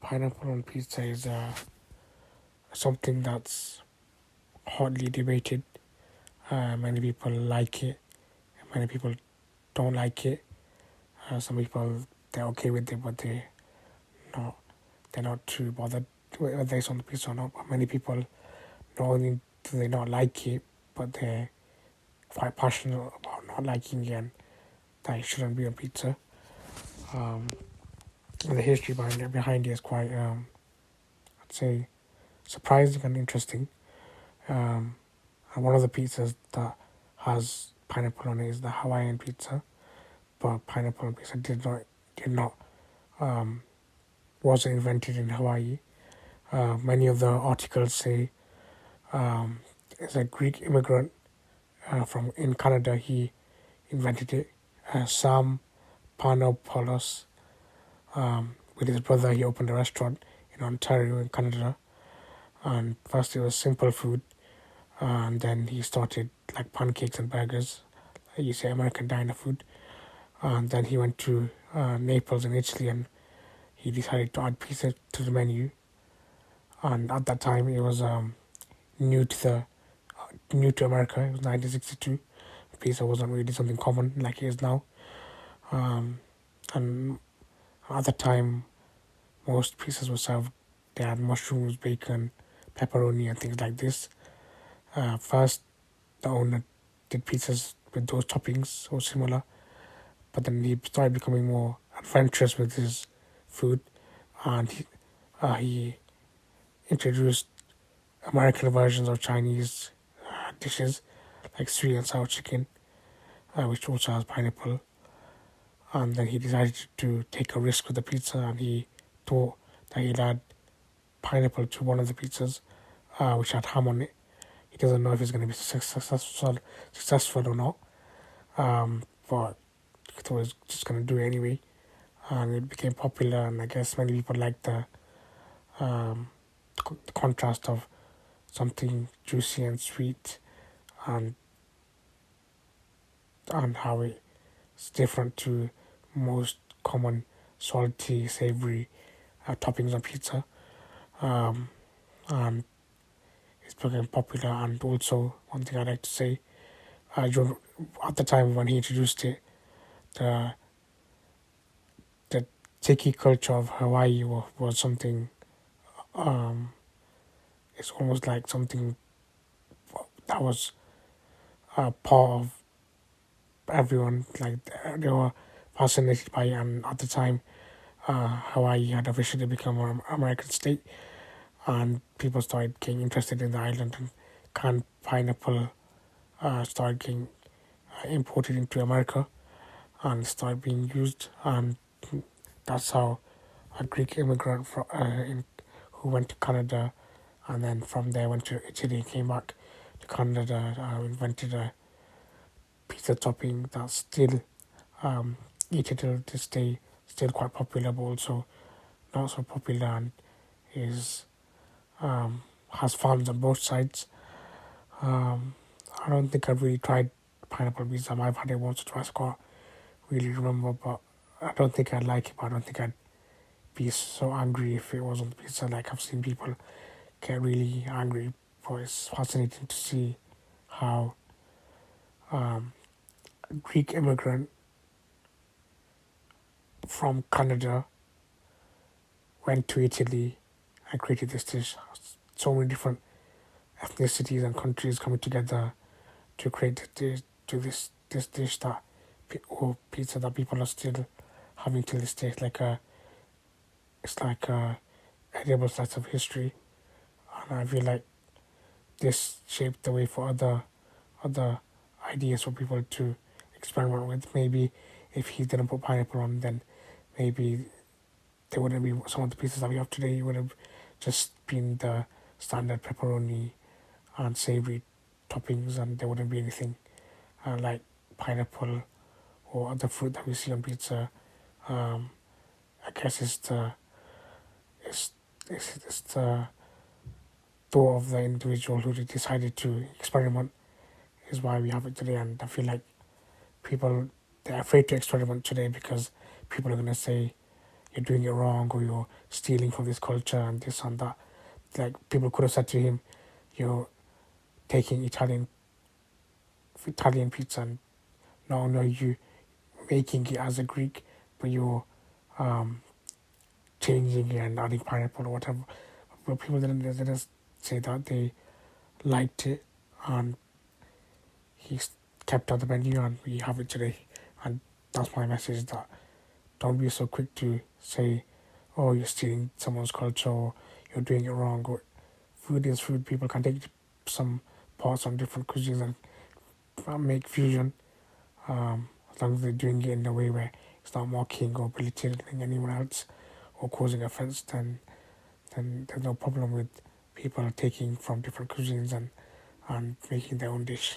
pineapple on pizza is something that's hotly debated. Many people like it, many people don't like it. Some people they're okay with it, but not they're not too bothered whether it's on the pizza or not. But many people not only do they not like it, but they're quite passionate about not liking it and that it shouldn't be on pizza. Um, and the history behind it is quite, I'd say, surprising and interesting. Um, and one of the pizzas that has pineapple on it is the Hawaiian pizza, but pineapple on pizza did not um, wasn't invented in Hawaii. Many of the articles say it's a Greek immigrant from in Canada. He invented it. Sam Panopoulos, with his brother, he opened a restaurant in Ontario, in Canada. And first, it was simple food, and then he started like pancakes and burgers, like you say American diner food. And then he went to Naples in Italy, and he decided to add pizza to the menu. And at that time, it was new to the new to America. It was 1962. Pizza wasn't really something common like it is now. Um, and at the time, most pizzas were served. They had mushrooms, bacon, pepperoni, and things like this. First, the owner did pizzas with those toppings or similar, but then he started becoming more adventurous with his food, and he introduced American versions of Chinese dishes like sweet and sour chicken, which also has pineapple. And then he decided to take a risk with the pizza, and he thought that he'd add pineapple to one of the pizzas, which had ham on it. He doesn't know if it's going to be successful or not, but he thought he was just going to do it anyway. And it became popular, and I guess many people liked um, the contrast of something juicy and sweet, and how it's different to most common salty, savory toppings on pizza. Um, and it's become popular. And also, one thing I like to say, at the time when he introduced it, the the tiki culture of Hawaii was something. Um, it's almost like something that was part of everyone. Like they were fascinated by it, and at the time, Hawaii had officially become an American state, and people started getting interested in the island, and canned pineapple started getting imported into America and started being used, and that's how a Greek immigrant who went to Canada, and then from there went to Italy, came back to Canada, invented a pizza topping that's still um, eaten till this day, still quite popular, but also not so popular, and is has fans on both sides. Um, I don't think I've really tried pineapple pizza. I've had it once or twice. I can't really remember, but I don't think I'd like it. But I don't think I'd be so angry if it was on the pizza. Like I've seen people get really angry, but it's fascinating to see how a Greek immigrant from Canada went to Italy and created this dish. So many different ethnicities and countries coming together to create this dish or pizza that people are still having to this day. It's like a edible slice of history, and I feel like this shaped the way for other ideas for people to experiment with. Maybe if he didn't put pineapple on, then maybe there wouldn't be some of the pizzas that we have today. It would have just been the standard pepperoni and savory toppings, and there wouldn't be anything like pineapple or other fruit that we see on pizza. Um, I guess it's, it's the thought of the individual who decided to experiment is why we have it today. And I feel like people they're afraid to experiment today because people are going to say you're doing it wrong, or you're stealing from this culture and this and that. Like people could have said to him, you're taking Italian pizza, and no, you making it as a Greek, but you're um, changing it and adding pineapple or whatever. But people didn't say that. They liked it, and he's kept on the menu, and we have it today. And that's my message, that don't be so quick to say, oh, you're stealing someone's culture, or you're doing it wrong. Or food is food. People can take some parts from different cuisines and make fusion, as long as they're doing it in a way where it's not mocking or belittling anyone else or causing offense. Then there's no problem with people taking from different cuisines and making their own dish.